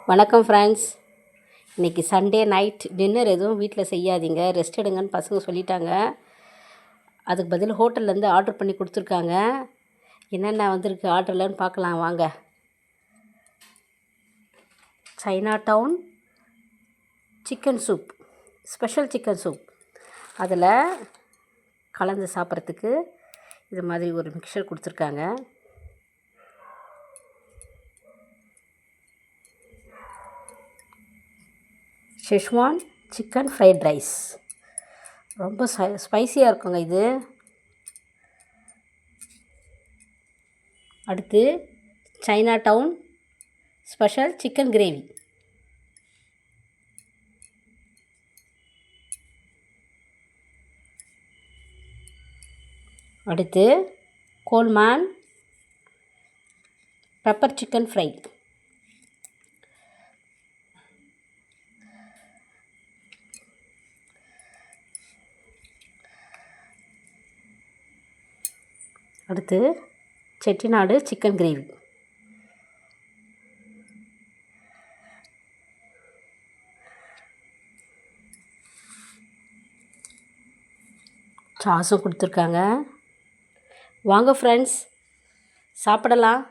வணக்கம் ஃப்ரெண்ட்ஸ். இன்றைக்கி Sunday night dinner எதுவும் வீட்டில் செய்யாதீங்க, ரெஸ்ட் எடுங்கன்னு பசங்க சொல்லிட்டாங்க. அதுக்கு பதில் ஹோட்டல்லேருந்து ஆர்டர் பண்ணி கொடுத்துருக்காங்க. என்னென்ன வந்திருக்கு ஆர்டர்லன்னு பார்க்கலாம் வாங்க. China Town chicken soup, special chicken soup. அதில் கலந்து சாப்பிட்றதுக்கு இது மாதிரி ஒரு மிக்சர் கொடுத்துருக்காங்க. ஷெஷ்வான் சிக்கன் ஃப்ரைட் ரைஸ், ரொம்ப ஸ்பைஸியாக இருக்குங்க இது. அடுத்து China Town special chicken gravy. அடுத்து கோல்மேன் பெப்பர் சிக்கன் ஃப்ரை. அடுத்து செட்டிநாடு சிக்கன் கிரேவி. சாஸும் கொடுத்துருக்காங்க. வாங்க ஃப்ரெண்ட்ஸ், சாப்பிடலாம்.